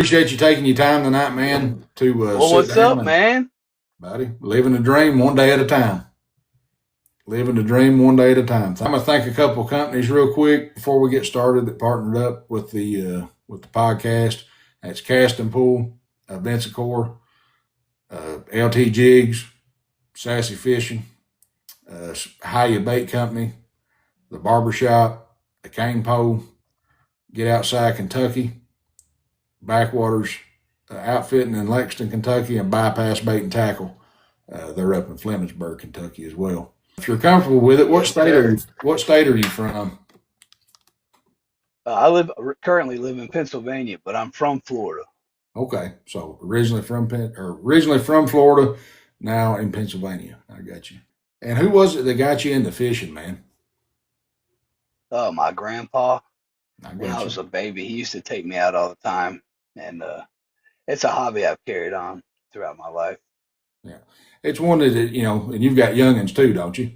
Appreciate you taking your time tonight, man, to Well, sit what's down up, and, man? buddy, living the dream one day at a time. Living the dream one day at a time. I'm gonna thank a couple of companies real quick before we get started that partnered up with the podcast. That's Cast and Pool, Vincent LT Jigs, Sassy Fishing, Hiya Bait Company, the Barbershop, the Cane Pole, Get Outside Kentucky, Backwaters Outfitting in Lexington, Kentucky, and Bypass Bait and Tackle. They're up in Flemingsburg, Kentucky, as well. If you're comfortable with it, Yes, sir. what state are you from? Currently live in Pennsylvania, but I'm from Florida. Okay, so originally from Florida, now in Pennsylvania. I got you. And who was it that got you into fishing, man? My grandpa, I when I got you. was a baby, he used to take me out all the time, and it's a hobby I've carried on throughout my life. Yeah, it's one that and you've got youngins too, don't you?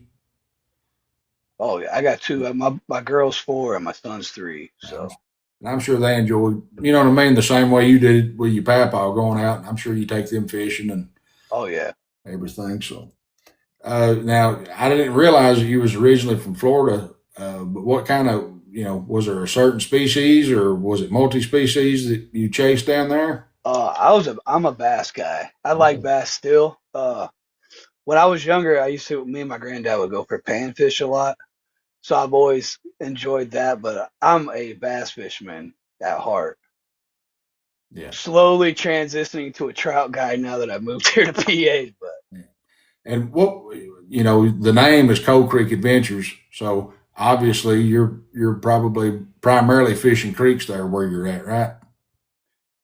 Oh yeah, I got two. My girl's 4 and my son's 3. I'm, So I'm sure they enjoy, you know what I mean, the same way you did with your papa going out. I'm sure you take them fishing and oh yeah, everything. So now, I didn't realize that you was originally from Florida. But what kind of, was there a certain species or was it multi-species that you chased down there? I'm a bass guy. I like Okay. bass still. When I was younger, me and my granddad would go for panfish a lot. So I've always enjoyed that, but I'm a bass fisherman at heart. Yeah. Slowly transitioning to a trout guy now that I've moved here to PA. But Yeah. And the name is Cold Creek Adventures. So obviously you're probably primarily fishing creeks there where you're at, right?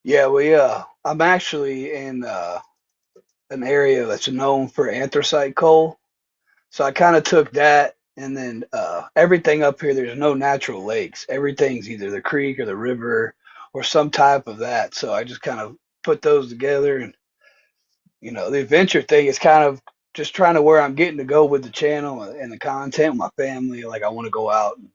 yeah, I'm actually in an area that's known for anthracite coal. So I kind of took that, and then everything up here, there's no natural lakes. Everything's either the creek or the river or some type of that. So I just kind of put those together, and the adventure thing is kind of just trying to where I'm getting to go with the channel and the content with my family. Like I want to go out and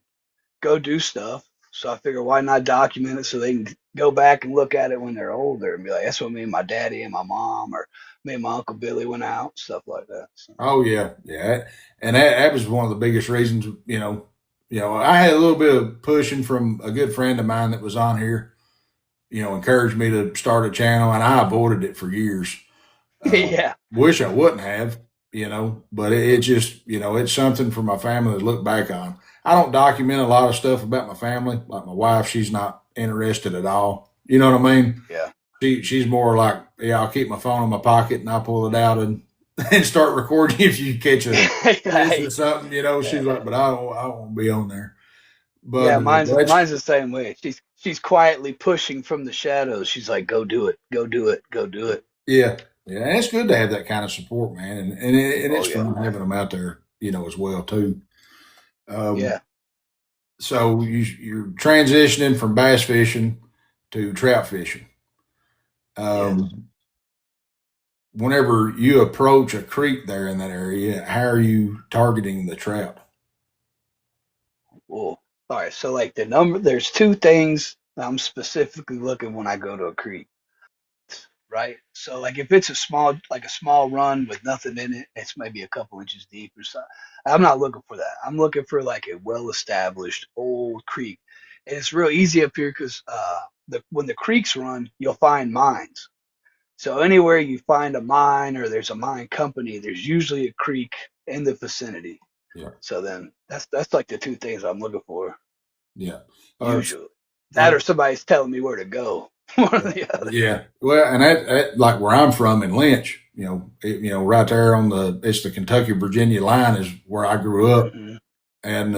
go do stuff. So I figure why not document it so they can go back and look at it when they're older and be like, that's what me and my daddy and my mom or me and my Uncle Billy went out, stuff like that. So, Oh yeah, yeah, and that was one of the biggest reasons. I had a little bit of pushing from a good friend of mine that was on here. Encouraged me to start a channel, and I avoided it for years. yeah. Wish I wouldn't have, but it just, it's something for my family to look back on. I don't document a lot of stuff about my family. Like my wife, she's not interested at all. You know what I mean? Yeah. She's more like, yeah, I'll keep my phone in my pocket and I'll pull it out and and start recording if you catch a fish or Right. something. She's Yeah. like, but I won't be on there. But Yeah, that's mine's the same way. She's quietly pushing from the shadows. She's like, "Go do it, go do it, go do it." yeah, yeah, and it's good to have that kind of support, man, and Oh it's yeah, fun having them out there, as well too. Um, yeah, so you're transitioning from bass fishing to trout fishing. yes. Um, Whenever you approach a creek there in that area, how are you targeting the trout? Well, all right. So like there's two things I'm specifically looking when I go to a creek, right? So like if it's like a small run with nothing in it, it's maybe a couple inches deep or something. I'm not looking for that. I'm looking for like a well-established old creek, and it's real easy up here because when the creeks run, you'll find mines. So anywhere you find a mine or there's a mine company, there's usually a creek in the vicinity. Yeah, So then that's like the two things I'm looking for yeah. Uh, usually. That uh, or somebody's telling me where to go. One or the other. Yeah. Well, and that like where I'm from in Lynch, right there it's the Kentucky Virginia line is where I grew up, Hmm. and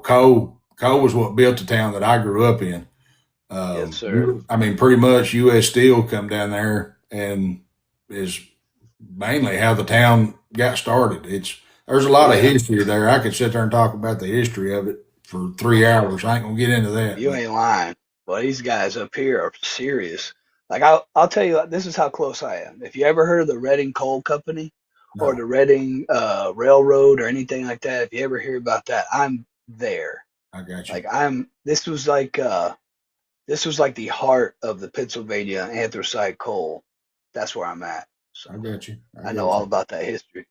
Cole was what built the town that I grew up in. Yes, sir. I mean, pretty much U.S. Steel come down there and is mainly how the town got started. There's a Oh lot of yeah, history there. I could sit there and talk about the history of it for 3 hours. I ain't gonna get into that, you but ain't lying. Well, these guys up here are serious. Like I'll tell you, this is how close I am. If you ever heard of the Reading Coal Company or no, the Reading Railroad or anything like that, if you ever hear about that, I'm there. I got you. Like this was like this was like the heart of the Pennsylvania anthracite coal. That's where I'm at. I So got you. I I know got all you. about that history.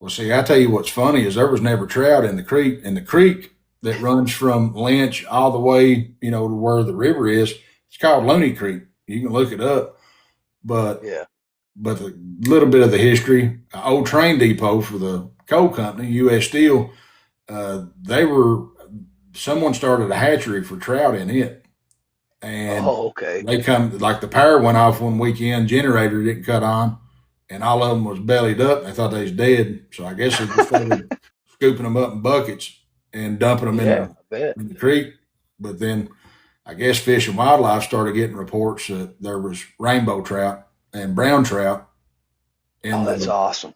Well, see, I tell you what's funny is there was never trout in the creek, and the creek that runs from Lynch all the way, to where the river is. It's called Looney Creek. You can look it up, but Yeah. a little bit of the history. Old train depot for the coal company, U.S. Steel. They were someone started a hatchery for trout in it, and Oh, okay. they come like the power went off one weekend, generator didn't cut on, and all of them was bellied up. And they thought they was dead, so I guess they just started scooping them up in buckets and dumping them Yeah, I bet. in the creek. But then I guess Fish and Wildlife started getting reports that there was rainbow trout and brown trout in Oh, that's the awesome.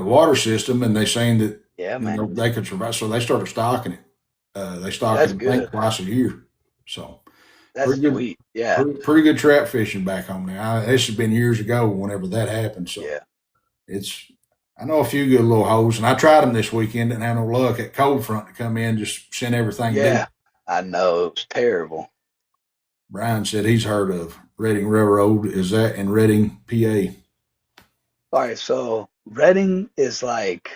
water system, and they saying that Yeah, man. they could survive. So they started stocking it. They stock That's it, I think, good. twice a year. So That's pretty good, sweet. Yeah. pretty good trout fishing back home now. This has been years ago whenever that happened. So Yeah. it's I know a few good little holes, and I tried them this weekend. Didn't have no luck. At cold front to come in, just sent everything deep. Yeah. I know. It was terrible. Brian said he's heard of Reading Railroad. Is that in Reading, PA? All right, so Reading is like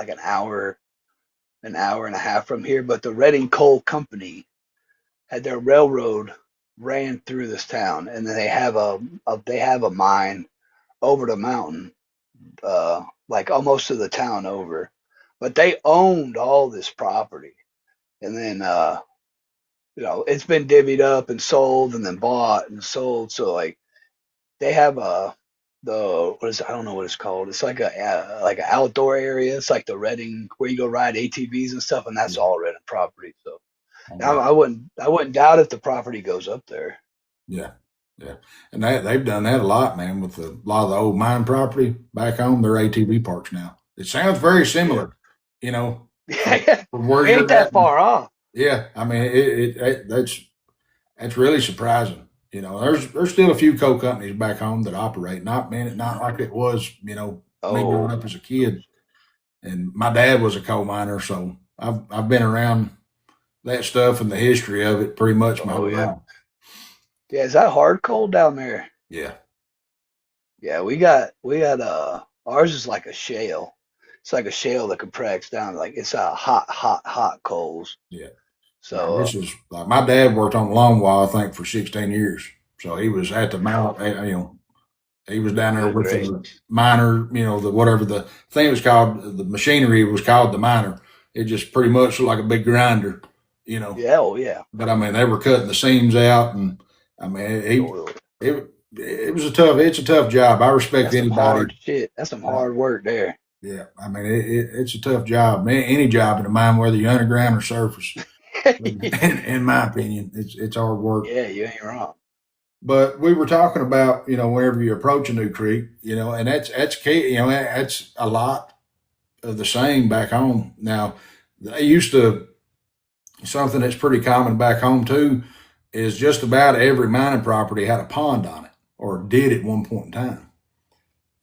an hour and a half from here, but the Reading Coal Company had their railroad ran through this town, and then they have a mine over the mountain, like almost to the town over. But they owned all this property, and then it's been divvied up and sold, and then bought and sold. So like they have the what is I don't know what it's called. It's like a like an outdoor area. It's like the Reading where you go ride ATVs and stuff, and that's Yeah, all Reading property. So okay. I wouldn't doubt if the property goes up there. Yeah, yeah, and they've done that a lot, man. With a lot of the old mine property back home, they're ATV parks now. It sounds very Yeah, similar, you know, from, yeah, where we ain't you're that at. far off. Yeah, I mean, that's really surprising. There's still a few coal companies back home that operate. Not like it was. Me growing Oh, up as a kid, and my dad was a coal miner, so I've been around that stuff and the history of it pretty much my oh whole yeah, life. yeah. Is that hard cold down there? Yeah, Yeah, we got ours is like a shale. It's like a shale that compressed down. Like it's a hot coals. yeah. Now So this is like my dad worked on the long wall, I think, for 16 years. So he was at the oh, mount. He was down there good with gracious. the miner. The whatever the thing was called, the machinery was called the miner. It just pretty much looked like a big grinder. You know, Yeah, oh yeah. but I mean they were cutting the seams out, and I mean Oh, it's a tough job. I respect that's some anybody. hard shit. That's some Uh, hard work there. yeah, I mean it's a tough job. Any job in the mine, whether you're underground or surface. In my opinion, it's hard work. Yeah, you ain't wrong. But we were talking about, whenever you approach a new creek, and that's key. That's a lot of the same back home. Now, they used to something that's pretty common back home too is just about every mining property had a pond on it or did at one point in time.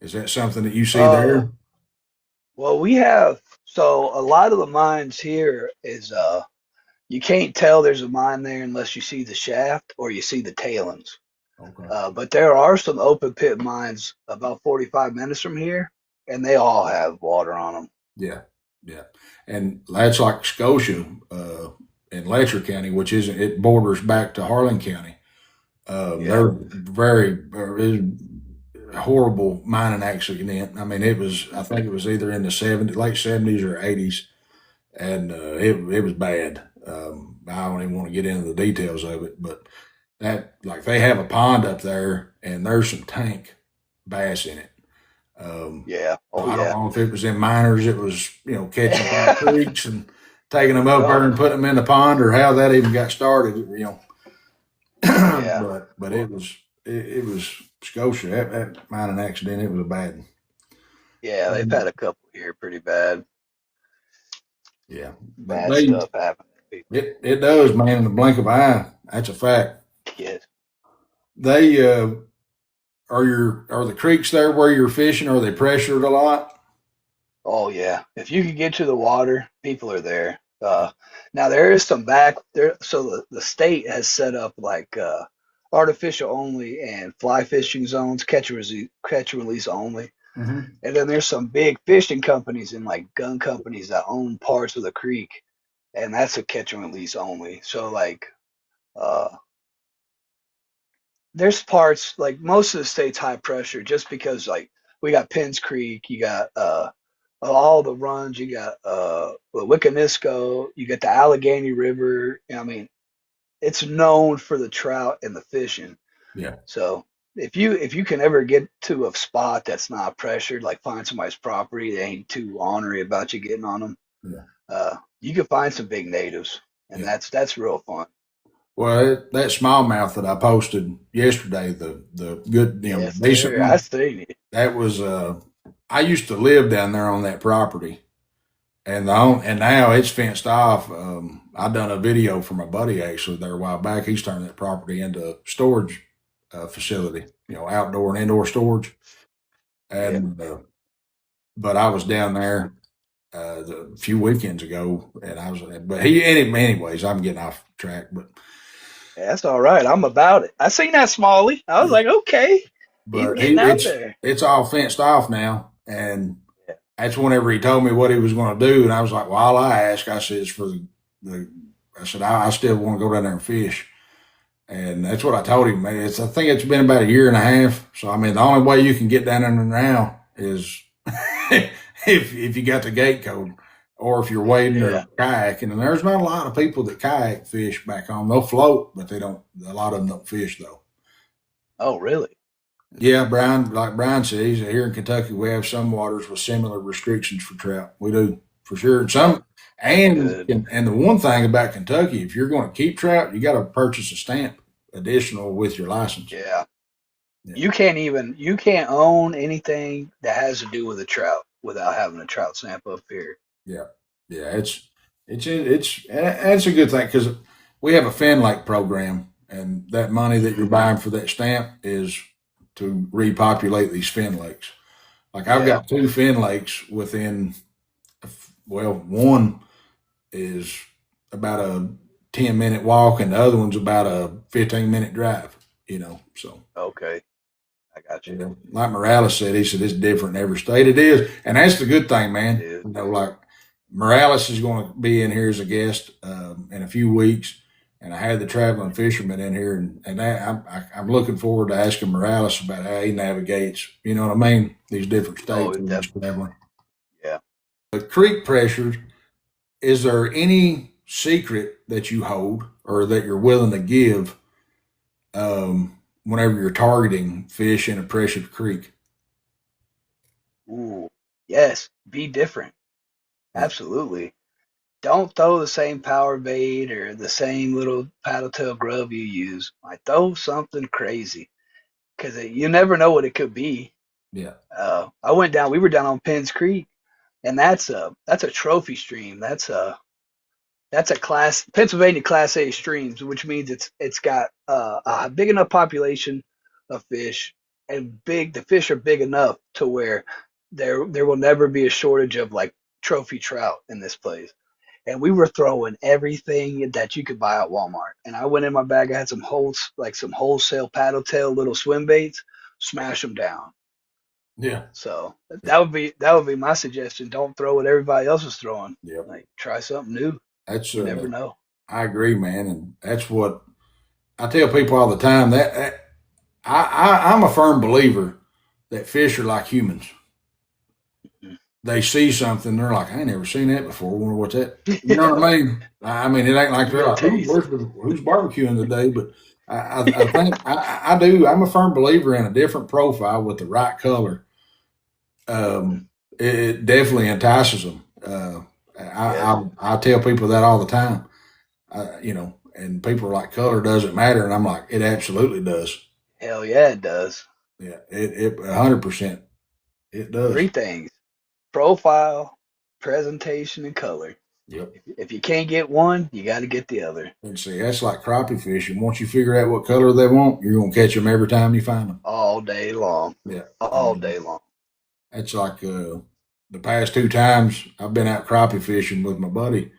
Is that something that you see Uh, there? well, we have so a lot of the mines here is you can't tell there's a mine there unless you see the shaft or you see the tailings. Okay. But there are some open pit mines about 45 minutes from here, and they all have water on them. Yeah, yeah, and that's like Scotia in Letcher County, which isn't. It borders back to Harlan County. Yeah. They're very it was a horrible mining accident. I mean, it was. I think it was either in the late 70s or 80s, and it was bad. I don't even want to get into the details of it, but that like they have a pond up there, and there's some tank bass in it. Um, Yeah. so Oh I don't yeah. know if it was in miners, it was catching from the creeks and taking them up there Yep. and putting them in the pond, or how that even got started. Yeah. But Well, it was Scotia that mining accident. It was a bad one. yeah, they've Um, had a couple here pretty bad, yeah, but bad stuff happen to people. it does, man, in the blink of an eye. That's a fact. Yes. They are the creeks there where you're fishing? Are they pressured a lot? Oh yeah. If you can get to the water, people are there. Uh, Now there is some back there. So the state has set up like artificial only and fly fishing zones, catch and release only. Mm-hmm. And then there's some big fishing companies and like gun companies that own parts of the creek, and that's a catch and release only. So like uh, there's parts like most of the state's high pressure just because like we got Penns Creek, you got all the runs, you got Wiccanisco, you got the Allegheny River. I mean, it's known for the trout and the fishing. Yeah. So if you can ever get to a spot that's not pressured, like find somebody's property that ain't too ornery about you getting on them, Yeah. you can find some big natives, and Yeah. that's real fun. Well, that smallmouth that I posted yesterday, the good, Yes, decent sir. I one, seen it. that was I used to live down there on that property, and now it's fenced off. I done a video for my buddy actually there a while back. He's turned that property into a storage facility, outdoor and indoor storage. Yeah. And but I was down there a few weekends ago, and I was. But anyways, I'm getting off track. Yeah, that's all right. I'm about it. I seen that Smalley. I was like, okay, he's But getting out there. it's all fenced off now, and Yeah. that's whenever he told me what he was going to do, and I was like, "Well, all I ask," I said, "is for the." I said, I still want to go down there and fish," and that's what I told him. Man, I think it's been about a year and a half. So I mean, the only way you can get down there now is if you got the gate code, or if you're wading or Yeah. kayaking. And there's not a lot of people that kayak fish back home. They'll float, but they don't. A lot of them don't fish though. Oh, really? Yeah, Brian, like Brian said, he's here in Kentucky. We have some waters with similar restrictions for trout. We do for sure. That's And good. and the one thing about Kentucky, if you're going to keep trout, you got to purchase a stamp additional with your license. Yeah. Yeah, You can't own anything that has to do with a trout without having a trout stamp up here. yeah, yeah. It's a good thing because we have a Fin Lake program, and that money that you're buying for that stamp is to repopulate these Fin Lakes. Like I've Yeah. got two Fin Lakes within, well, one is about a 10-minute walk, and the other one's about a 15-minute drive. So Okay. I got you. like Morales said, he said it's different in every state. It is, and that's the good thing, It man. is. Like Morales is going to be in here as a guest in a few weeks, and I had the traveling fisherman in here, and I'm looking forward to asking Morales about how he navigates. You know what I mean? These different Oh, states it when he's definitely. traveling. Yeah. The creek pressures. Is there any secret that you hold or that you're willing to give whenever you're targeting fish in a pressured creek? Ooh. Yes. Be different. Yeah, Absolutely. Don't throw the same power bait or the same little paddle tail grub you use. Like throw something crazy because you never know what it could be. yeah, We were down on Penns Creek, and that's a trophy stream. That's a class Pennsylvania Class A streams, which means it's got a big enough population of fish, and the fish are big enough to where there will never be a shortage of like trophy trout in this place. And we were throwing everything that you could buy at Walmart. And I went in my bag. I had some wholesale paddle tail little swim baits, smash them down. yeah, So yeah. that would be my suggestion. Don't throw what everybody else is throwing. Yep. Like try something new. That's You never know. I agree, man, and that's what I tell people all the time. That I'm a firm believer that fish are like humans. They see something, they're like, I ain't never seen that before. I wonder what's that? You know what I mean? I mean, it ain't like Give they're it a like, taste. who's barbecuing today? But I think I do. I'm a firm believer in a different profile with the right color. Mhm. It definitely entices them. Yes. I tell people that all the time. And people are like, color doesn't matter, and I'm like, it absolutely does. Hell yeah, it does. Yeah, it 100% it does. Three things: profile, presentation, and color. Yep. If you can't get one, you got to get the other And see, that's like crappie fishing. Once you figure out what color they want, you're gonna catch them every time you find them. all day long. Yeah, I All mean, day long. that's like the past two times I've been out crappie fishing with my buddy.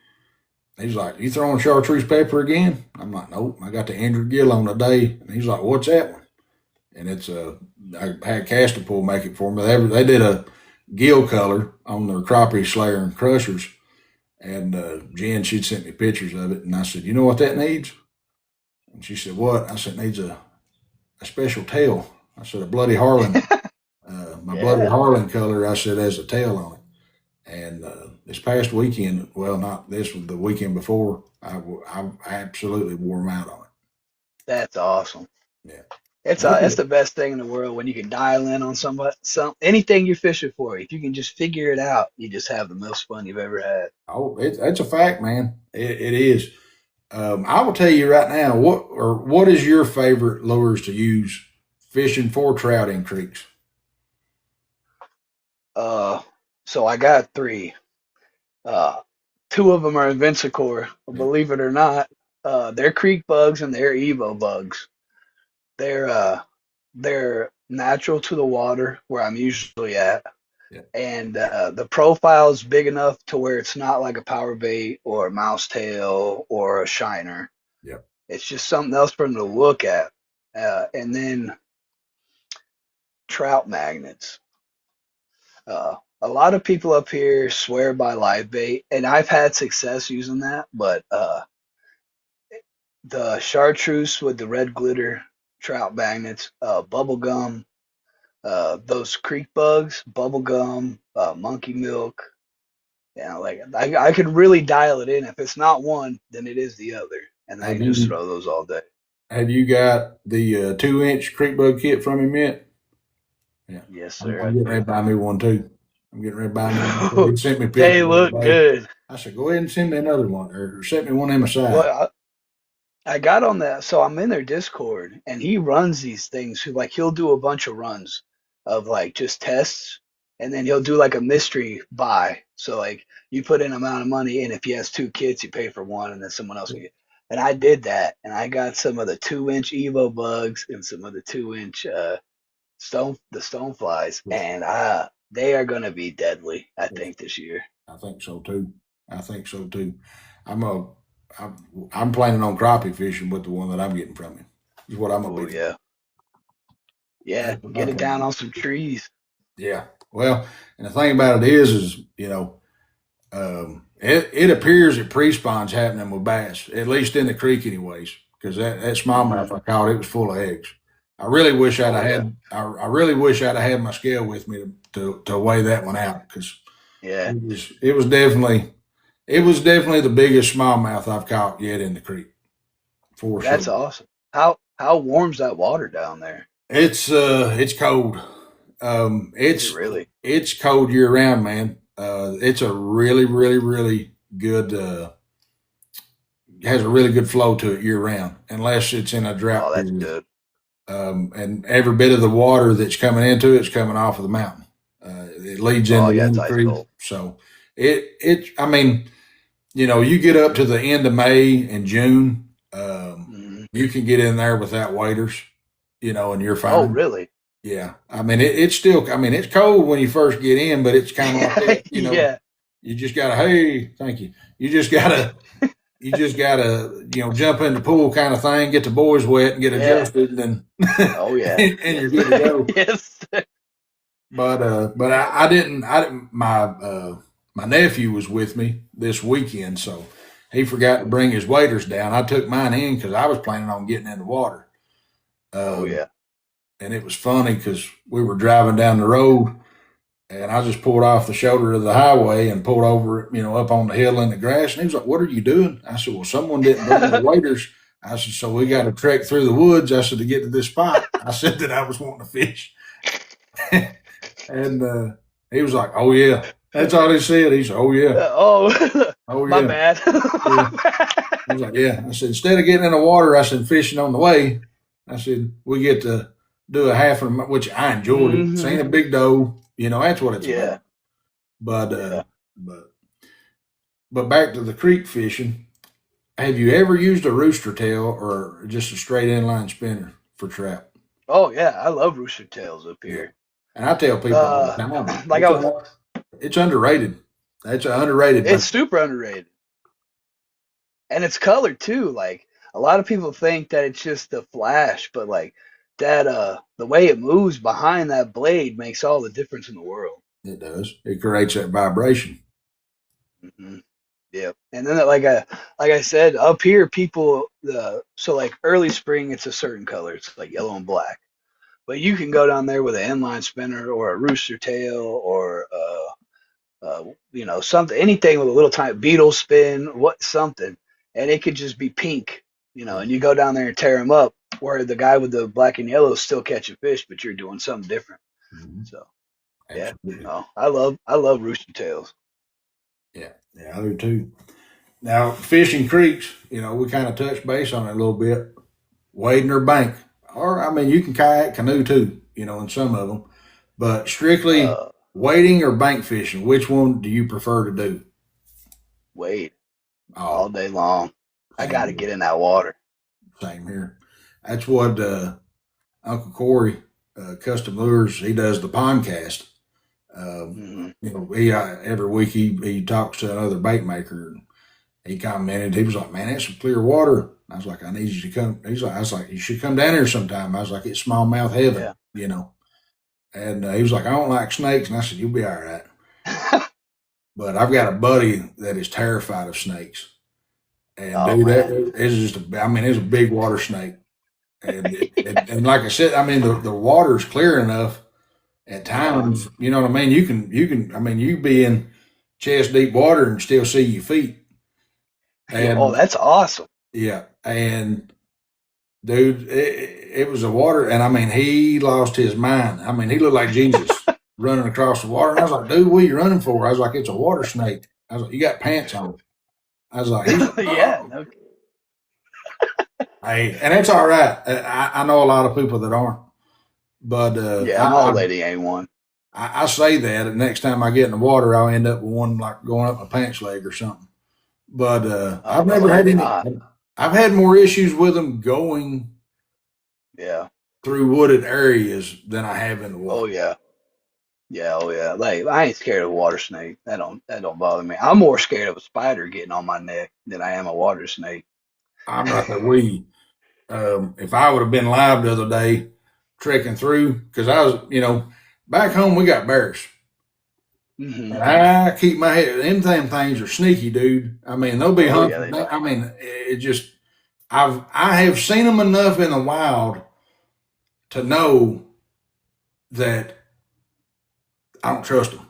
He's like, "You throwing chartreuse pepper again?" I'm like, "Nope, I got the Andrew Gill on today." And he's like, "What's that one?" And it's I had Castapool make it for me. They did a gill color on their crappie slayer and crushers. And Jen, she'd sent me pictures of it. And I said, "You know what that needs?" And she said, "What?" I said, "It needs a special tail." I said, "A bloody Harlan, my bloody Yeah, Harlan color." I said, "Has a tail on it." And this past weekend, well, not this one, the weekend before, I absolutely wore them out on that's awesome. it. Yeah. It's the best thing in the world when you can dial in on some anything you're fishing for. If you can just figure it out, you just have the most fun you've ever had. Oh, it's a fact, man. It is. I will tell you right now, what is your favorite lures to use fishing for trout in creeks? Uh, so I got three. Uh, Two of them are Invincicore. Yeah, Believe it or not, they're creek bugs and they're Evo bugs. They're uh, they're natural to the water where I'm usually at, yeah, and the profile is big enough to where it's not like a power bait or a mouse tail or a shiner. yeah. It's just something else for them to look at. And then trout magnets. A lot of people up here swear by live bait, and I've had success using that, but the chartreuse with the red glitter trout magnets, bubble gum, those creek bugs, bubble gum, monkey milk. Yeah, like I could really dial it in. If it's not one, then it is the other, and I Have can just you throw those all day. have you got the 2 inch creek bug kit from him yet? Yeah, Yes, I'm, sir, I I'm getting ready do. to buy me one too. I'm getting ready to buy me one too. He sent me They pictures the look other day. good. I said, "Go ahead and send me another one, or send me one in my side." Well, I got on that, so I'm in their Discord, and he runs these things. Who like he'll do a bunch of runs of like just tests, and then he'll do like a mystery buy. So like you put in an amount of money, and if he has two kits, you pay for one, and then someone else can get. And I did that, and I got some of the 2 inch Evo bugs and some of the 2 inch stone flies, Yeah, and they are gonna be deadly. I yeah. think this year. I think so too. I think so too. I'm a I'm, I'm planning on crappie fishing with the one that I'm getting from him. Is what I'm gonna Oh be doing. yeah, yeah. That's what Get I'm it planning down on. on some trees. Yeah. Well, and the thing about it is it appears that pre-spawn's happening with bass, at least in the creek, anyways. Because that Hmm. smallmouth I caught, it was full of eggs. I really wish I'd Oh have yeah, had. I really wish I'd have had my scale with me to weigh that one out because yeah. it was definitely the biggest smallmouth I've caught yet in the creek for sure. That's awesome. How warm's that water down there? It's cold. Is it It's really? it's cold year round, man. It's a really really really good has a really good flow to it year round, unless it's in a drought Oh, that's period. good. And every bit of the water that's coming into it's coming off of the mountain. It leads Oh into yeah, it's Windy ice Creek, cold. so it. I mean, you get up to the end of May and June, Hmm. you can get in there without waders, and you're Oh fine. really? Yeah, I mean it's still. I mean it's cold when you first get in, but it's kind of like that. Yeah, You just gotta. Hey, thank you. You just gotta. You just gotta. Jump in the pool kind of thing, get the boys wet and get yeah. adjusted, and Oh yeah. and you're Yes, good to go. yes. But I didn't. I didn't. My nephew was with me this weekend, so he forgot to bring his waders down. I took mine in because I was planning on getting in the water. Oh Um, yeah. and it was funny because we were driving down the road and I just pulled off the shoulder of the highway and pulled over, up on the hill in the grass. And he was like, "What are you doing?" I said, "Well, someone didn't bring their waders." I said, "So we got to trek through the woods." I said, "To get to this spot." I said that I was wanting to fish. And he was like, "Oh, yeah." That's all he said. He said, "Oh, yeah. Oh, Oh, my yeah. bad. Yeah." My I bad. was like, "Yeah." I said, "Instead of getting in the water," I said, "fishing on the way," I said, "we get to do a half of them," which I enjoyed it. Seeing Hmm. a big doe, that's what it's Yeah, about. But yeah. but but back to the creek fishing. Have you ever used a rooster tail or just a straight inline spinner for trout? Oh yeah, I love rooster tails up Yeah, here. and I tell people all the Uh, time, like I was, it's underrated. That's an underrated it's bait. super underrated. and it's colored too. Like a lot of people think that it's just the flash, but like that the way it moves behind that blade makes all the difference in the world. It does. It creates that vibration. Hmm. Yep. And then like I said, up here people so like early spring it's a certain color. It's like yellow and black. But you can go down there with an inline spinner or a rooster tail or something, anything with a little tiny beetle spin, what something, and it could just be pink, Yeah. and you go down there and tear them up, where the guy with the black and yellow is still catching fish, but you're doing something different. Mhm. So yeah, Absolutely. no, I love rooster tails. Yeah. Yeah, I do too. Now, fishing creeks, we kind of touched base on it a little bit. Wading or bank, or I mean, you can kayak, canoe too, in some of them, but strictly Uh, wading or bank fishing. Which one do you prefer to do? Wade all Oh, day long. I same got to here. get in that water. Same here. That's what Uncle Corey, Custom Lures, he does the podcast. Hmm. He every week he talks to another bait maker. He commented, he was like, "Man, that's some clear water." I was like, "I need you to come." I was like, "You should come down here sometime." I was like, "It's smallmouth heaven, Yeah. And he was like, "I don't like snakes," and I said, "You'll be all right." But I've got a buddy that is terrified of snakes, and Oh dude, that man. is just I mean, it's a big water snake, and like I said, I mean, the water's clear enough at Uh-huh. times. You know what I mean? I mean, you be in chest deep water and still see your feet, Yeah. Oh, and that's awesome. yeah, and dude, it was a water, and I mean, he lost his mind. I mean, he looked like Jesus running across the water. And I was like, "Dude, what are you running for?" I was like, "It's a water snake." I was like, "You got pants on?" I was like, "He's like, Yeah. oh, No. hey," and it's all right. I know a lot of people that aren't, but Yeah, my old lady ain't one. I say that, and next time I get in the water, I'll end up with one like going up my pants leg or something. But Oh, I've never had probably any. not. I've had more issues with them going Yeah. through wooded areas than I have in the Oh water. yeah. Yeah, oh yeah. Like I ain't scared of a water snake. That don't bother me. I'm more scared of a spider getting on my neck than I am a water snake. I'm right there with you. If I would have been live the other day trekking through, because I was, back home we got bears. Hmm. And I keep my head, them damn things are sneaky, dude. I mean, they'll be Oh yeah, hunting. they are. I mean, it just, I have seen them enough in the wild to know that I don't trust them.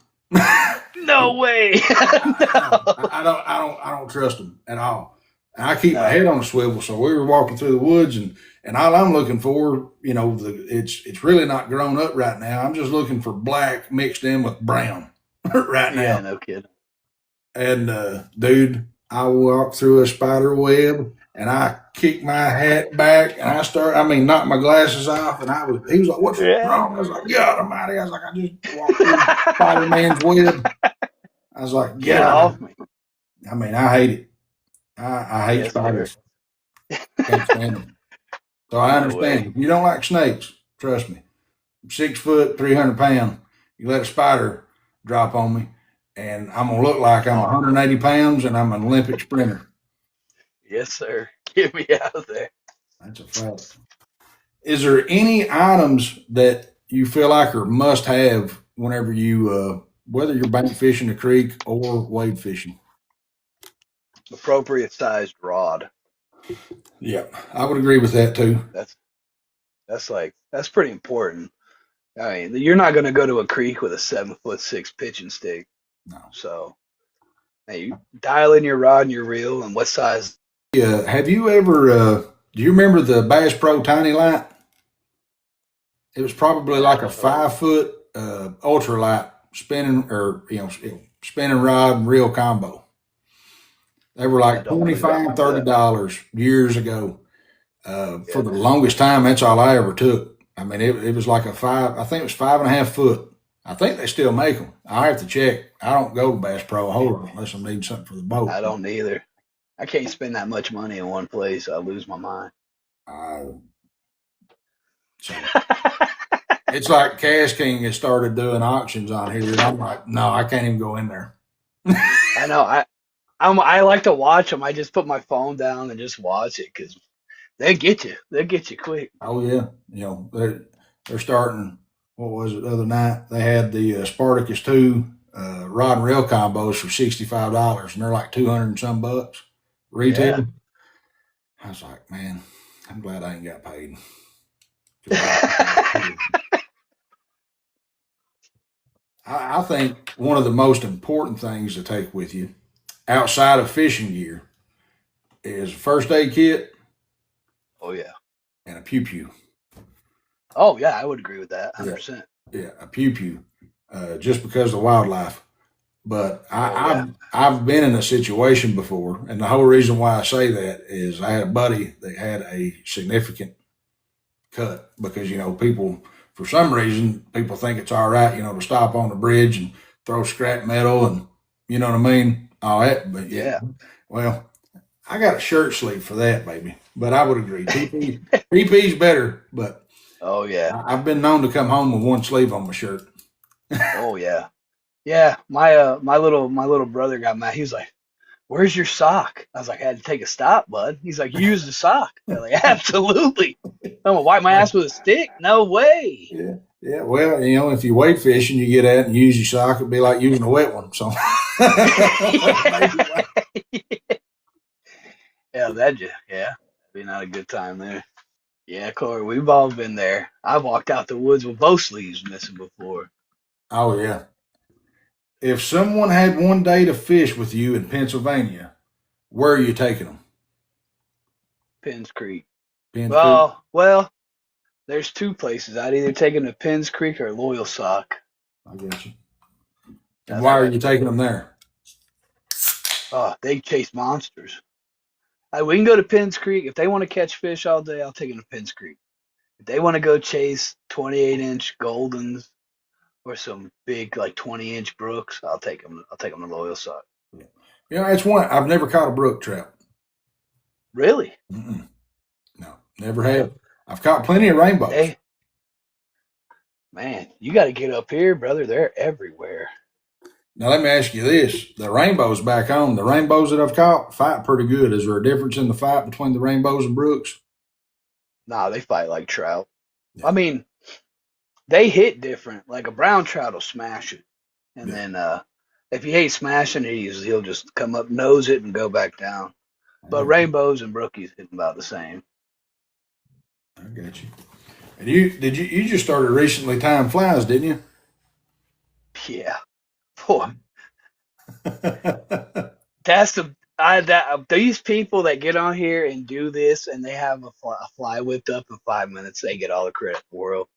No way. No, No. I don't trust them at all. And I keep my No. head on a swivel. So we were walking through the woods, and all I'm looking for, it's really not grown up right now. I'm just looking for black mixed in with brown right Yeah, now. no kidding. And dude, I walked through a spider web, and I kicked my hat back, and I mean, knocked my glasses off, and he was like, "What's Yeah. wrong?" I was like, "God Almighty!" I was like, "I just walked through Spider Man's web." I was like, Get off "God." me. I mean, I hate it. I hate Yes, sir. spiders. Can't stand them. So I No way. understand. If you don't like snakes, trust me. I'm 6 foot, 300 pounds. You let a spider drop on me, and I'm gonna look like I'm Oh, 180 pounds, and I'm an Olympic sprinter. yes, sir. Get me out of there. That's a fact. Is there any items that you feel like are must have whenever whether you're bank fishing a creek or wade fishing? Appropriate sized rod. Yeah, I would agree with that too. That's that's pretty important. I mean, you're not gonna go to a creek with a 7'6" pitching stick. No. So hey, you dial in your rod and your reel and what size. Have you ever? Do you remember the Bass Pro Tiny Light? It was probably like a Oh, 5 foot ultralight spinning or spinning rod and reel combo. They were I like don't believe I $25, remember that. $30 years ago. For Yeah. the longest time, that's all I ever took. I mean, it was like I think it was 5.5 foot. I think they still make them. I have to check. I don't go to Bass Pro a whole lot unless I'm needing something for the boat. I don't either. I can't spend that much money in one place. I lose my mind. Uh, so it's like Cash King has started doing auctions on here, and I'm like, no, I can't even go in there. I know. I like to watch them. I just put my phone down and just watch it because they get you. They get you quick. Oh yeah, they're starting. What was it the other night? They had the Spartacus two rod and reel combos for $65, and they're like 200 and some bucks Yeah. retail. I was like, man, I'm glad I ain't got paid. 'Cause I think one of the most important things to take with you outside of fishing gear is a first aid kit Oh yeah. and a pew pew. Oh yeah. I would agree with that. Yeah, 100%. yeah, a pew pew. Just because of the wildlife. But Oh yeah. I've been in a situation before, and the whole reason why I say that is I had a buddy that had a significant cut because people for some reason people think it's all right to stop on the bridge and throw scrap metal and you know what I mean all that. But yeah, Yeah. well, I got a shirt sleeve for that, baby. But I would agree, TP's better. But Oh yeah. I've been known to come home with one sleeve on my shirt. Oh yeah. Yeah. My little brother got mad. He was like, "Where's your sock?" I was like, "I had to take a stop, bud." He's like, "You used the sock?" I was like, "Absolutely." I'm gonna wipe my ass with a stick? No way. Yeah. Yeah. Well, if you wade fishing, you get out and use your sock. It'd be like using a wet one. So maybe. Yeah, yeah, be not a good time there. Yeah, Corey, we've all been there. I've walked out the woods with both sleeves missing before. Oh yeah. If someone had one day to fish with you in Pennsylvania, where are you taking them? Pins Creek. Penn Creek. Well, there's two places. I'd either take them to Pins Creek or Loyal Sock. I got you. And That's why where are I'd you put taking it. them there? Oh, they chase monsters. We can go to Pins Creek. If they want to catch fish all day, I'll take them to Pins Creek. If they want to go chase 28-inch Goldens or some big like 20-inch Brooks, I'll take them. I'll take them to Loyal Sock. Yeah. It's one I've never caught a brook trout. Really? Mm-mm. No, never Yeah. have. I've caught plenty of rainbows. They, man, you got to get up here, brother. They're everywhere. Now let me ask you this: the rainbows back home, the rainbows that I've caught fight pretty good. Is there a difference in the fight between the rainbows and brooks? Nah, they fight like trout. I Yeah, mean, they hit different. Like a brown trout will smash it, and yeah. then if you hate smashing it, he'll just come up, nose it, and go back down. I But got you. rainbows and brookies hit about the same. I got you. And you just started recently tying flies, didn't Yeah, boy, you? that's these people that get on here and do this, and they have a fly whipped up in 5 minutes. They get all the credit in the world.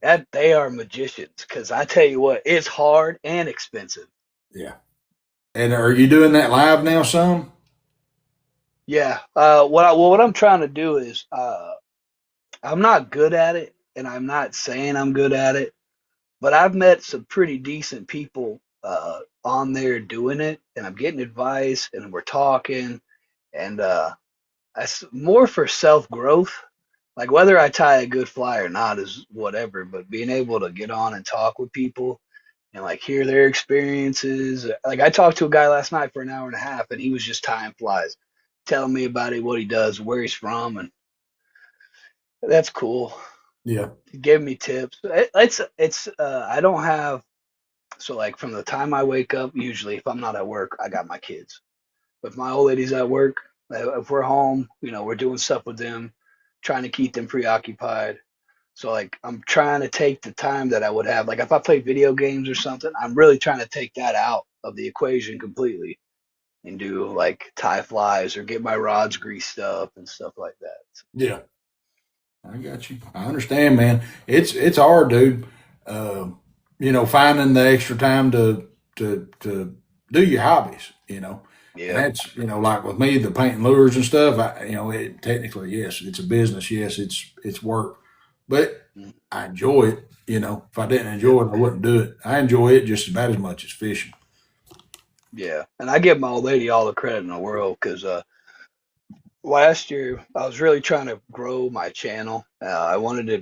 That they are magicians, because I tell you what, it's hard and expensive. Yeah. And are you doing that live now, some? Yeah. What I'm trying to do is I'm not good at it, and I'm not saying I'm good at it, but I've met some pretty decent people on there doing it, and I'm getting advice, and we're talking, and that's more for self growth. Like whether I tie a good fly or not is whatever, but being able to get on and talk with people and like hear their experiences. Like I talked to a guy last night for an hour and a half, and he was just tying flies, telling me about it, what he does, where he's from, and that's cool. Yeah. He gave me tips. It's I don't have so like from the time I wake up, usually if I'm not at work, I got my kids. But if my old lady's at work, if we're home, we're doing stuff with them, trying to keep them preoccupied. So like I'm trying to take the time that I would have. Like if I play video games or something, I'm really trying to take that out of the equation completely and do like tie flies or get my rods greased up and stuff like that. Yeah. I got you. I understand, man. It's hard, dude. Um, finding the extra time to do your hobbies. And Yep. that's like with me, the painting lures and stuff. Technically, yes, it's a business. Yes, it's work, but Mm, I enjoy it. If I didn't yep. enjoy it, I wouldn't do it. I enjoy it just about as much as fishing. Yeah. And I give my old lady all the credit in the world because last year I was really trying to grow my channel. I wanted to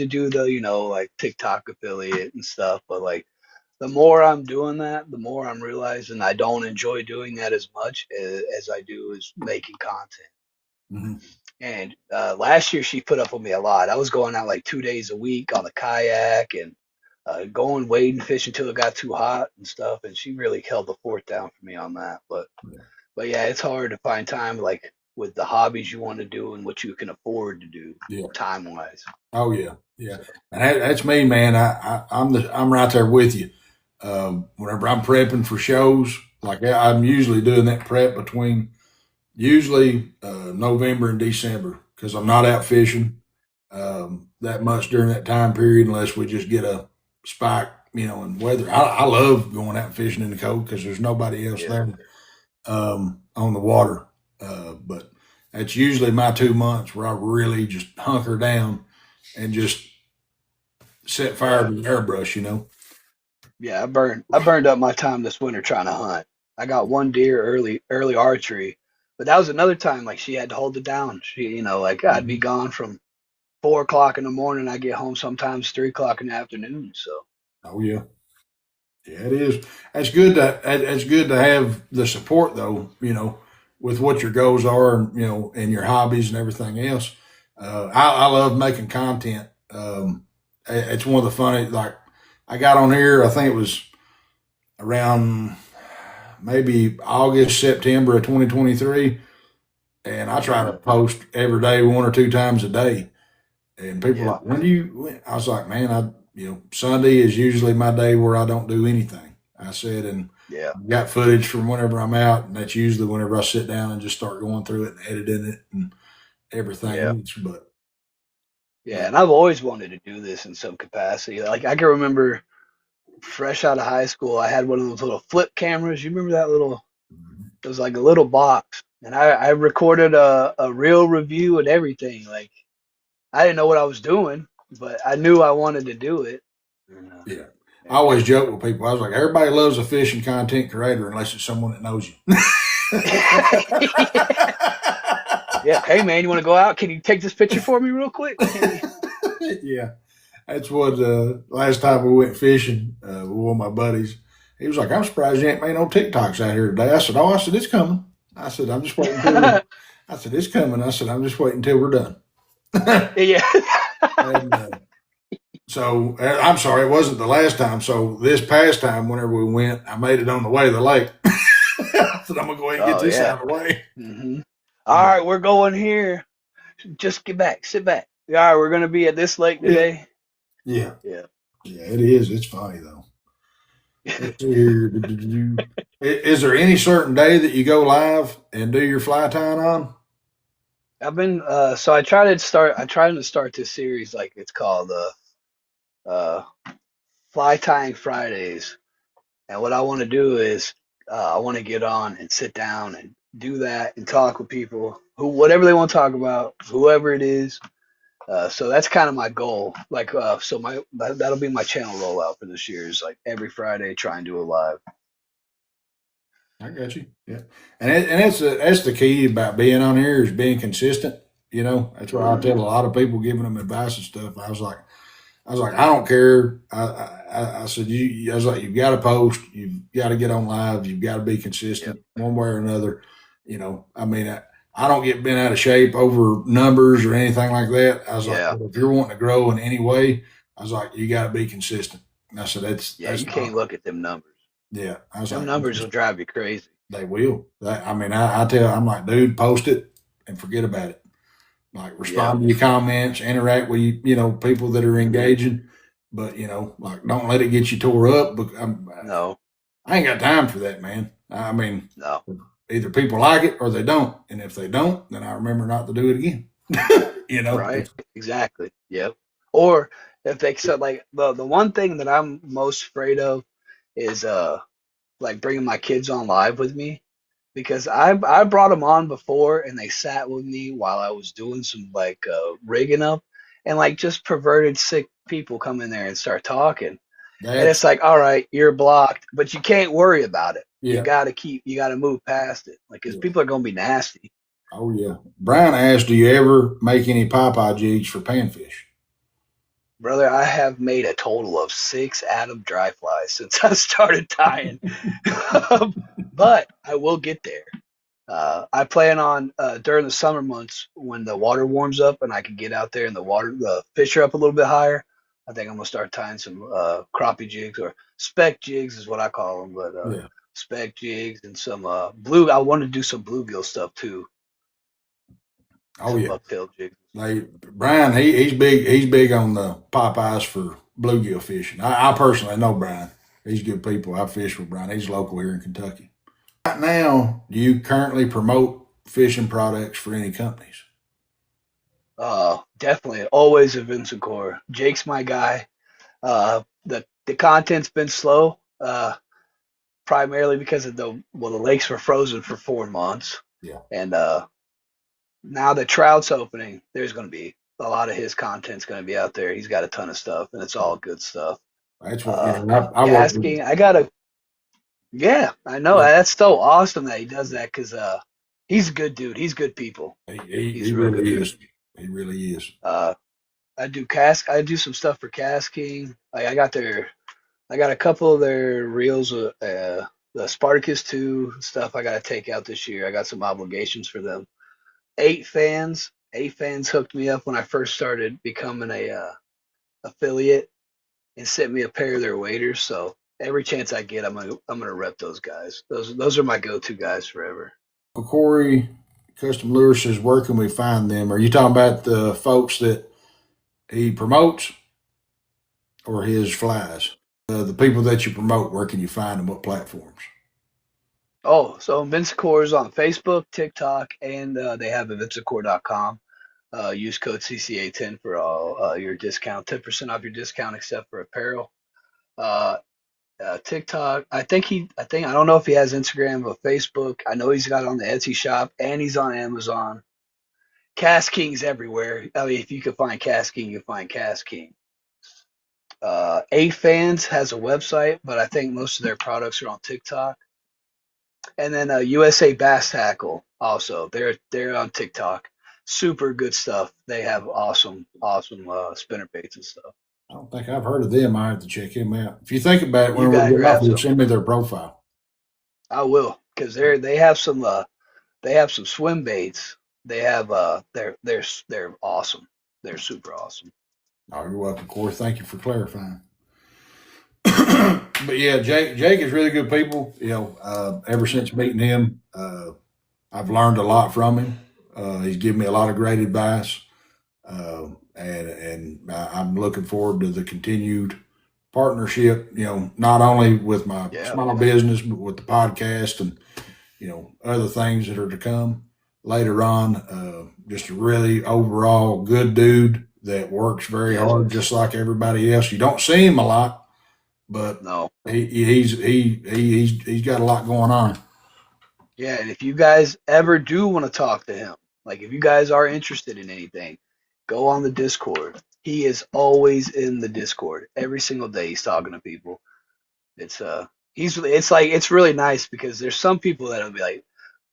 do the like TikTok affiliate and stuff, but like the more I'm doing that, the more I'm realizing I don't enjoy doing that as much as I do as making content. Mm-hmm. And last year she put up with me a lot. I was going out like 2 days a week on the kayak and going wading fishing until it got too hot and stuff. And she really held the fort down for me on that. But yeah, it's hard to find time like with the hobbies you want to do and what you can afford to do Yeah. time wise. Oh yeah. Yeah. So And that's me, man. I'm right there with you. Whenever I'm prepping for shows, like I'm usually doing that prep between usually November and December because I'm not out fishing that much during that time period unless we just get a spike, in weather. I love going out fishing in the cold because there's nobody else yeah, there on the water. But that's usually my 2 months where I really just hunker down and just set fire yeah, to the airbrush. yeah. I burned up my time this winter trying to hunt. I got one deer early archery, but that was another time like she had to hold it down. She, like I'd be Mhm. gone from 4 o'clock in the morning. I get home sometimes 3 o'clock in the afternoon. So Oh yeah. Yeah, it is. That's good to have the support though. With what your goals are, and and your hobbies and everything else. I love making content. It's one of the funny. Like I got on here. I think it was around maybe August, September of 2023, and I try hmm to post every day, 1 or 2 times a day. And people are yeah, like, when do you? I was like, man, Sunday is usually my day where I don't do anything. I said, and yeah, I've got footage from whenever I'm out, and that's usually whenever I sit down and just start going through it and editing it and everything yeah. else. Yeah, But and I've always wanted to do this in some capacity. Like I can remember fresh out of high school, I had one of those little flip cameras. You remember that little? It was like a little box, and I recorded a real review and everything. Like I didn't know what I was doing, but I knew I wanted to do it. And, yeah, I and always joke with people. I was like, everybody loves a fishing content creator unless it's someone that knows you. yeah, hey man, you want to go out? Can you take this picture for me real quick? Yeah. That's what last time we went fishing with one of my buddies. He was like, I'm surprised you ain't made no TikToks out here today. I said, it's coming. I said, I'm just waiting I said, it's coming. I said, I'm just waiting until we're done. yeah. and so I'm sorry, it wasn't the last time. So this past time, whenever we went, I made it on the way to the lake. I said, I'm going to go ahead and get Oh this yeah. out of the way. All But right, we're going here. Just get back, sit back. All right, we're gonna be at this lake yeah, today. yeah, Yeah. yeah, it is. It's funny though. Let's see here. Is there any certain day that you go live and do your fly tying on? I've been so I tried to start this series like it's called uh Fly Tying Fridays. And what I want to do is I want to get on and sit down and do that and talk with people who whatever they want to talk about, whoever it is. So that's kind of my goal. Like so that'll be my channel rollout for this year is like every Friday try and do a live. I got you. Yeah, and that's the key about being on here is being consistent. That's what I hmm tell a lot of people giving them advice and stuff. I was like, I don't care. I said, I was like, you've got to post, you've got to get on live, you've got to be Yep. consistent one way or another. I mean, I don't get bent out of shape over numbers or anything like that. I was like, Yeah. but if you're wanting to grow in any way, I was like, you got to be consistent. And I said, Yeah. You that's can't not, look at them numbers. yeah. I was Them like, numbers will drive you crazy. they will. I mean, I'm like, dude, post it and forget about it. Like Yep. respond to your comments, interact with people that are hmm engaging, but like don't let it get you tore up. But No. I ain't got time for that, man. I mean, No. either people like it or they don't, and if they don't, then I remember not to do it again. Right. Exactly. Yep. Or if they said like the one thing that I'm most afraid of is like bringing my kids on live with me because I brought them on before and they sat with me while I was doing some like rigging up and like just perverted sick people come in there and start talking and it's That's like all right you're blocked but you can't worry about it yeah, you got to move past it like because yeah. people are gonna be nasty. Oh yeah. Brian asked, "Do you ever make any Popeye jigs for panfish?" Brother, I have made a total of 6 Adam dry flies since I started tying. But I will get there. I plan on during the summer months when the water warms up and I can get out there and the fish are up a little bit higher. I think I'm gonna start tying some crappie jigs or speck jigs is what I call them, but Yeah. speck jigs and some blue. I want to do some bluegill stuff too, Oh some yeah. bucktail jigs. Brian, he's big. He's big on the Popeyes for bluegill fishing. I personally know Brian. He's good people. I fish with Brian. He's local here in Kentucky. Right now, do you currently promote fishing products for any companies? Definitely, always a Vincent Core. Jake's my guy. The content's been slow, primarily because of the lakes were frozen for 4 months, Yeah, and now that trout's opening, there's going to be a lot of his content's going to be out there. He's got a ton of stuff, and it's all good stuff. that's what. I work with. Casking, I gotta, yeah, I know Yeah, that's so awesome that he does that because he's a good dude. He's good people. he He's real good really people. is. He really is. Uh, I do some stuff for casking. Like I got a couple of their reels, the Spartacus 2 stuff I got to take out this year. I got some obligations for them. Eight fans hooked me up when I first started becoming a affiliate and sent me a pair of their waders. So every chance I get, I'm gonna rep those guys. Those are my go-to guys forever. Corey Custom Lure says, where can we find them? Are you talking about the folks that he promotes or his flies? The people that you promote, where can you find them? What platforms? Oh, so Invincicore is on Facebook, TikTok, and they have invincicore.com. Use code CCA10 for all your discount, 10% off your discount except for apparel. Uh, TikTok. I don't know if he has Instagram or Facebook. I know he's got it on the Etsy shop and he's on Amazon. Cast King's everywhere. I mean, if you can find Cast King, you find Cast King. A Fans has a website, but I think most of their products are on TikTok. And then USA Bass Tackle also. They're on TikTok. Super good stuff. They have awesome spinner baits and stuff. I don't think I've heard of them. I have to check him out. If you think about it, You when we're gotta getting off grab here, some. send me their profile. I will, because they have some swim baits. They have they're awesome. They're super awesome. Oh, you're welcome, Corey. Thank you for clarifying. But yeah, Jake is really good people. Ever since meeting him, I've learned a lot from him. He's given me a lot of great advice, and I'm looking forward to the continued partnership. Not only with my Yeah. small business, but with the podcast and other things that are to come later on. Just a really overall good dude that works very Yes. hard, just like everybody else. You don't see him a lot, but No. he's got a lot going on. Yeah, and if you guys ever do want to talk to him, like if you guys are interested in anything, go on the Discord. He is always in the Discord. Every single day he's talking to people. It's really nice because there's some people that'll be like,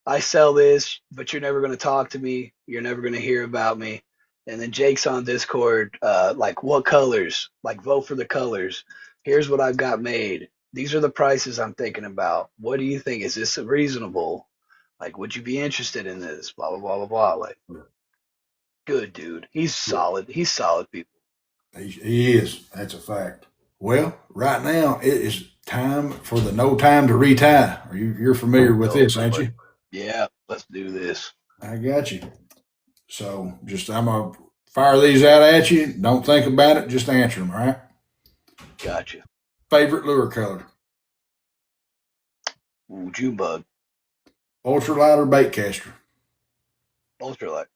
I sell this, but you're never going to talk to me. You're never going to hear about me. And then Jake's on Discord, like, what colors? Like, vote for the colors. Here's what I've got made. These are the prices I'm thinking about. What do you think? Is this reasonable? Like, would you be interested in this? Blah, blah, blah, blah, blah. Like, good dude. He's Yeah, solid. He's solid people. he is. That's a fact. Well, right now it is time for the no time to retie. You're familiar with Go this, ain't for it. you? Yeah, let's do this. I got you. So just I'm gonna fire these out at you. Don't think about it. Just answer them. All right. Gotcha. Favorite lure color? Ooh, June bug. Ultralight or bait caster? Ultralight.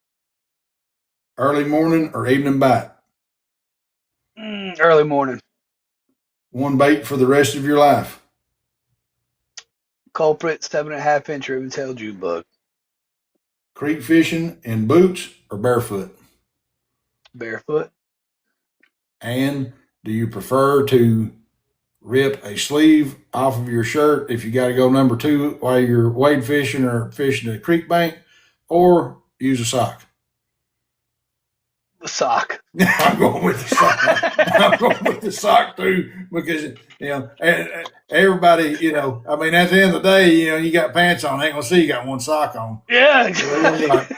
Early morning or evening bite? Early morning. One bait for the rest of your life? Culprit, 7.5 inch ribbon tail June bug. Creek fishing in boots or barefoot? Barefoot. And do you prefer to rip a sleeve off of your shirt if you got to go number two while you're wade fishing or fishing a creek bank, or use a sock? Sock. I'm going with the sock. I'm going with the sock too because everybody, I mean, at the end of the day, you got pants on, they ain't gonna see you got one sock on. Yeah. So they're gonna be like,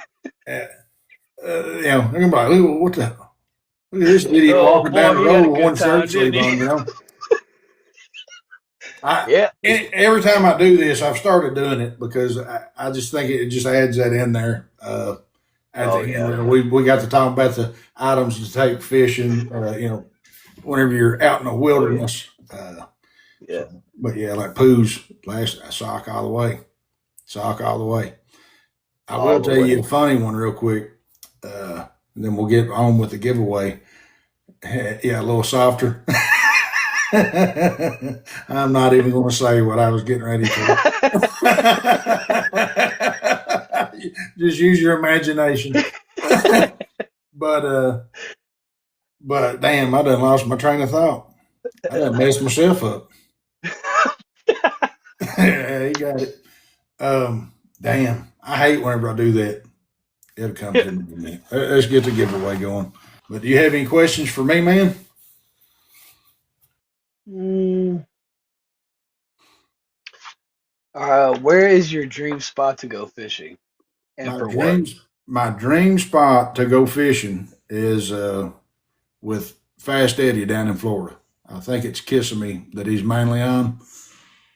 they're gonna be like, "Ooh, what the? Look at this idiot Oh walking down boy, the he had road a with good one time, shirt didn't sleeve he? on." Yeah. Every time I do this, I've started doing it because I just think it just adds that in there. At the Oh end, yeah. we got to talk about the items to take fishing. Whenever you're out in the Oh yeah. wilderness. Yeah. But yeah, like poos, last sock all the way, sock all the way. I will All the tell you a way. funny one real quick. And then we'll get on with the giveaway. Yeah, a little softer. I'm not even going to say what I was getting ready to. Just use your imagination. but damn, I done lost my train of thought. I done messed myself up. Yeah, you got it. Damn, I hate whenever I do that. It'll come to me. Let's get the giveaway going. But do you have any questions for me, man? Mm, where is your dream spot to go fishing, and My for what? my dream spot to go fishing is with Fast Eddie down in Florida. I think it's Kissimmee that he's mainly on.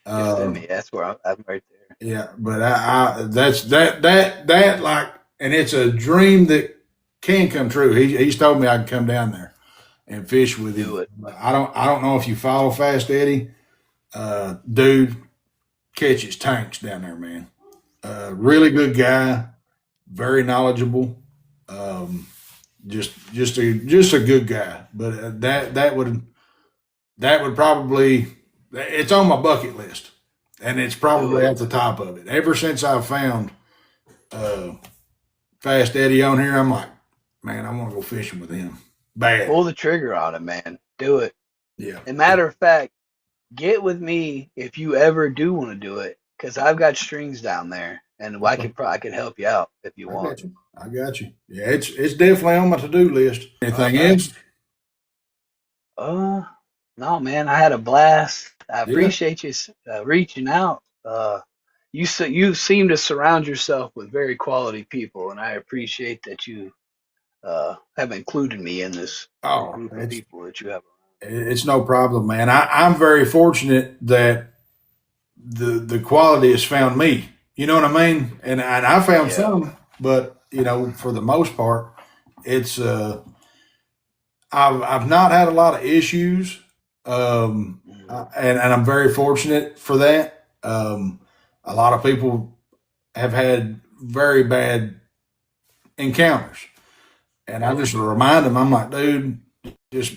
Uh, Kissimmee. That's where I'm right there. yeah, but that's that like, and it's a dream that can come true. He's told me I can come down there and fish with Do him. it. I don't know if you follow Fast Eddie. Dude catches tanks down there, man. Really good guy, very knowledgeable. Um, just a good guy. But that would probably, it's on my bucket list, and it's Do probably it. at the top of it. Ever since I found uh, Fast Eddie on here, I'm like, man, I want to go fishing with him. Bad, Pull the trigger on it, man. Do it. yeah. And matter of fact, get with me if you ever do want to do it, because I've got strings down there, and Okay. I can help you out if you I want. got you. I got you. Yeah, it's definitely on my to do list. All Anything right. else? Uh, no, man, I had a blast. I Yeah. appreciate you reaching out. You seem to surround yourself with very quality people, and I appreciate that you have included me in this Oh, group of people that you have. it's no problem, man. I'm very fortunate that the quality has found me. You know what I mean? And I found Yeah. some, but for the most part, it's I've not had a lot of issues, Mhm. and I'm very fortunate for that. A lot of people have had very bad encounters, and I just remind them, I'm like, dude, just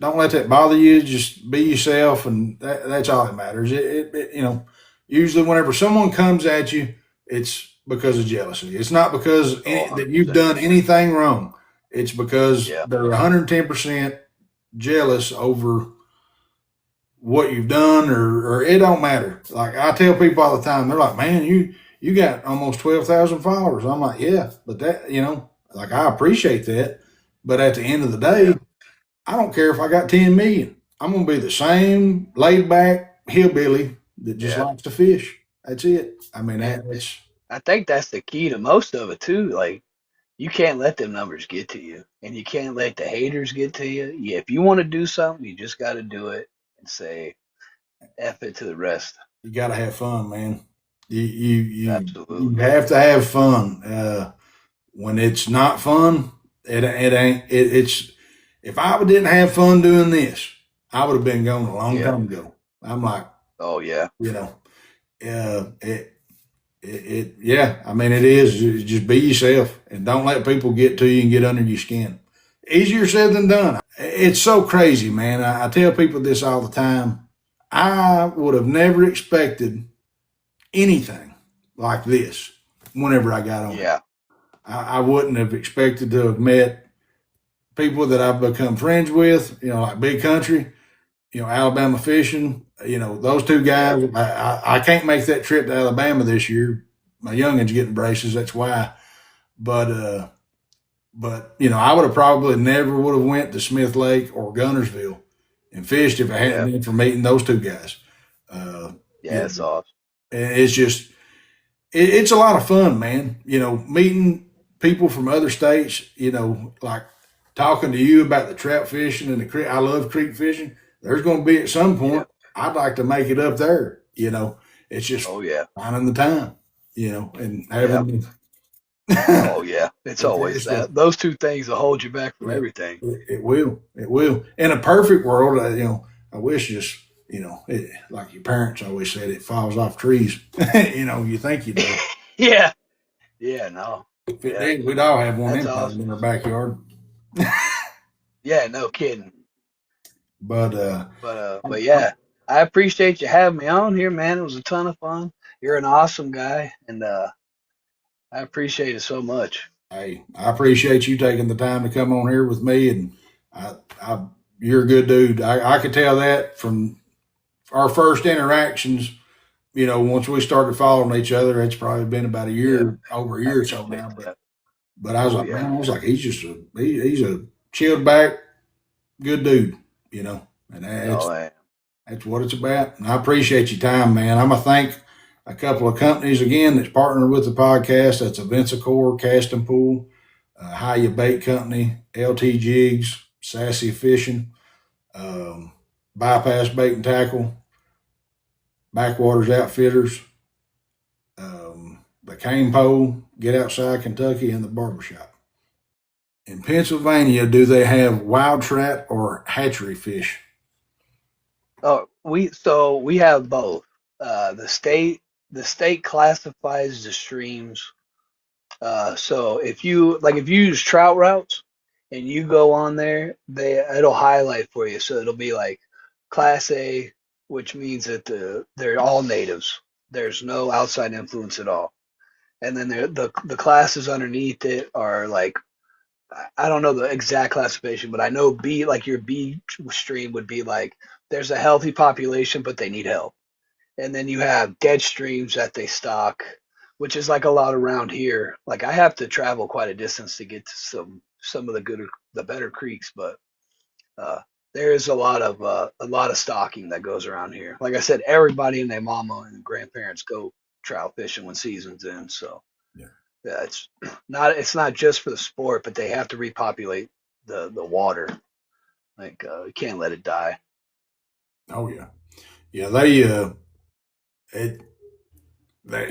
don't let that bother you. Just be yourself, and that's all that matters. Usually whenever someone comes at you, it's because of jealousy. It's not because Oh, that you've 100%. done anything wrong. It's because Yeah. they're 110% jealous over what you've done, or it don't matter. Like I tell people all the time, they're like, man, you got almost 12,000 followers. I'm like, yeah, but that, like I appreciate that. But at the end of the Yeah. day, I don't care if I got 10 million. I'm going to be the same laid back hillbilly that just Yeah. likes to fish. That's it. I mean, And that's, I think that's the key to most of it too. Like you can't let them numbers get to you, and you can't let the haters get to you. Yeah, if you want to do something, you just got to do it and say F it to the rest. you got to have fun, man. You Absolutely. have to have fun. When it's not fun, it ain't, it's, if I didn't have fun doing this, I would have been gone a long Yeah. time ago. I'm like, Oh yeah. you know, uh, it, yeah, I mean, it is. Just be yourself and don't let people get to you and get under your skin. Easier said than done. It's so crazy, man. I tell people this all the time. I would have never expected anything like this whenever I got on here. Yeah. I wouldn't have expected to have met people that I've become friends with, like Big Country, Alabama Fishing, those two Yep. guys. I can't make that trip to Alabama this year. My youngin's getting braces, that's why. But But I would have probably never would have went to Smith Lake or Gunnersville and fished if it hadn't Yeah. been for meeting those two guys. Uh, Yeah, you it's know, awesome. and it's just it's a lot of fun, man. Meeting people from other states. Like talking to you about the trout fishing and the creek. I love creek fishing. There's going to be at some Yeah. point I'd like to make it up there. It's just Oh yeah. finding the time. And Yeah. having Oh yeah. It's always it's the that. Those two things will hold you back from yeah, everything. it will. It will. In a perfect world, I wish just, like your parents always said, it falls off trees. You think you do. Yeah. Yeah. No. If it Yeah. did, we'd all have one That's empire awesome. in our backyard. Yeah. No kidding. But But yeah, I appreciate you having me on here, man. It was a ton of fun. You're an awesome guy, and I appreciate it so much. hey, I appreciate you taking the time to come on here with me, and I you're a good dude. I could tell that from our first interactions. Once we started following each other, it's probably been about Yeah, over a I year or so appreciate now. But that. I was Oh like, yeah. man, I was like, he's just he's a chilled back, good dude. And Oh man. that's what it's about. And I appreciate your time, man. I'm gonna thank a couple of companies again that's partnered with the podcast. That's Avensacor, Cast and Pool, Hiya Bait Company, LT Jigs, Sassy Fishing, um, Bypass Bait and Tackle, Backwaters Outfitters, the Cane Pole, Get Outside Kentucky, and the Barbershop. In Pennsylvania, do they have wild trout or hatchery fish? Oh, we have both. The state classifies the streams. So if you use trout routes and you go on there, it'll highlight for you. So it'll be like Class A, which means that they're all natives. There's no outside influence at all. And then the classes underneath it are like I don't know the exact classification, but I know B like your B stream would be like there's a healthy population, but they need help. And then you have dead streams that they stock, which is like a lot around here. Like I have to travel quite a distance to get to some of the better creeks, but uh, there is a lot of stocking that goes around here. Like I said, everybody and their mama and grandparents go trout fishing when season's in. So Yeah. yeah, it's not just for the sport, but they have to repopulate the water. Like you can't let it die. Oh yeah, yeah. It that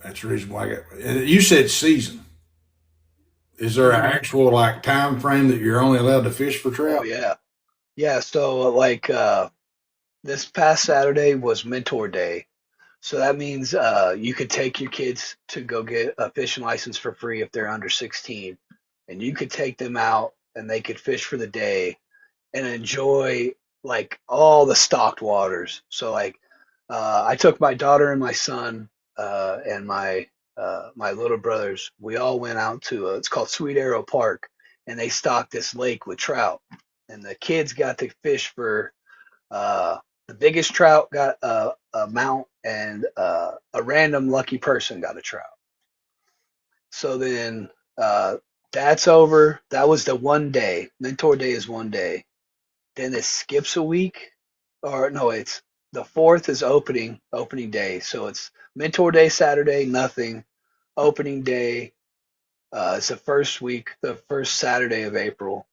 that's the reason why I got. You said season. Is there an Hmm. actual like time frame that you're only allowed to fish for Oh trout? yeah, yeah. So like this past Saturday was Mentor Day. So that means you could take your kids to go get a fishing license for free if they're under 16. And you could take them out and they could fish for the day and enjoy like all the stocked waters. So like I took my daughter and my son and my little brothers. We all went out to it's called Sweet Arrow Park, and they stocked this lake with trout. And the kids got to fish for uh, the biggest trout got a mount, and a random lucky person got a trout. So then that's over. That was the one day. Mentor Day is one day. Then it skips a week, or no, it's the fourth is opening day. So it's Mentor Day Saturday, nothing. Opening day, it's the first week, the first Saturday of April,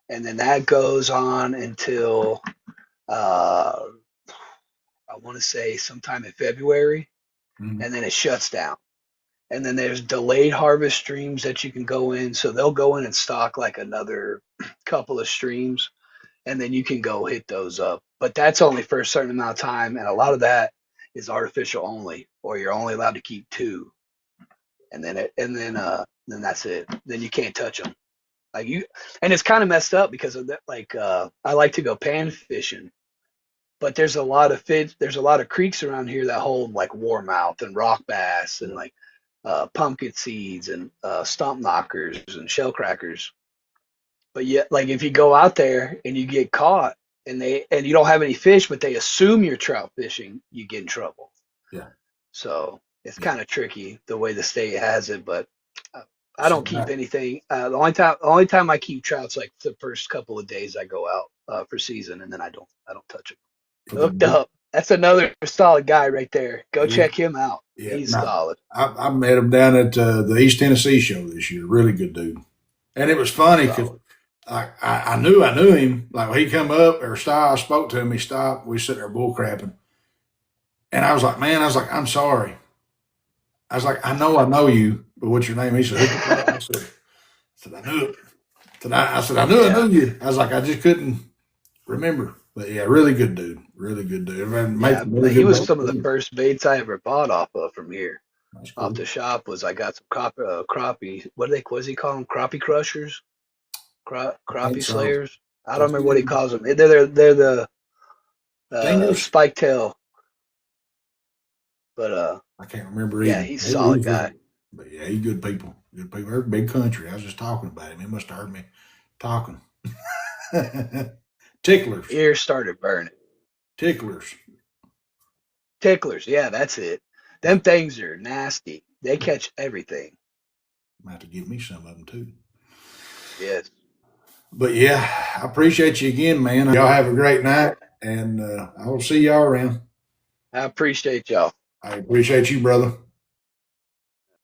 and then that goes on until uh, I want to say sometime in February, Mm-hmm. and then it shuts down. And then there's delayed harvest streams that you can go in. So they'll go in and stock like another couple of streams, and then you can go hit those up. But that's only for a certain amount of time, and a lot of that is artificial only, or you're only allowed to keep two, and then that's it. Then you can't touch them. Like you, and it's kind of messed up because of that. Like I like to go pan fishing, but there's a lot of creeks around here that hold like warmouth and rock bass and like pumpkin seeds and stump knockers and shell crackers. But yet, like if you go out there and you get caught and you don't have any fish, but they assume you're trout fishing, you get in trouble. Yeah, So it's yeah, kind of tricky the way the state has it, but I So don't keep anything. The only time I keep trout's like the first couple of days I go out for season, and then I don't touch it. for the Hooked up. That's another solid guy right there. Go yeah, check him out. yeah. He's No, solid. I met him down at the East Tennessee show this year. Really good dude. And it was funny because Solid. I knew him. Like when he come up or stopped, I spoke to him. He stopped. We sitting there bull crapping, and I was like, man, I'm sorry. I was like, I know you, but what's your name? He said, Hook Up. I said, I knew it. I knew Yeah. you. I was like, I just couldn't remember. But yeah, really good dude. Really good dude. And make Yeah. some really He good was boat some of the too. first baits I ever bought off of from here. That's Off cool. the shop was I got some crappie. What does he call them? Crappie crushers? I think Crappie so. slayers? I don't That's remember what he good. calls them. They're the Fingers. spike tail, but I can't remember yeah, either. he's a solid guy. But yeah, he's good people. Good people. They're a big country. I was just talking about him. He must have heard me talking. Ticklers. Ears started burning. Ticklers. Ticklers, yeah, that's it. Them things are nasty. They catch everything. Might have to give me some of them too. Yes. But yeah, I appreciate you again, man. Y'all have a great night, and I will see y'all around. I appreciate y'all. I appreciate you, brother.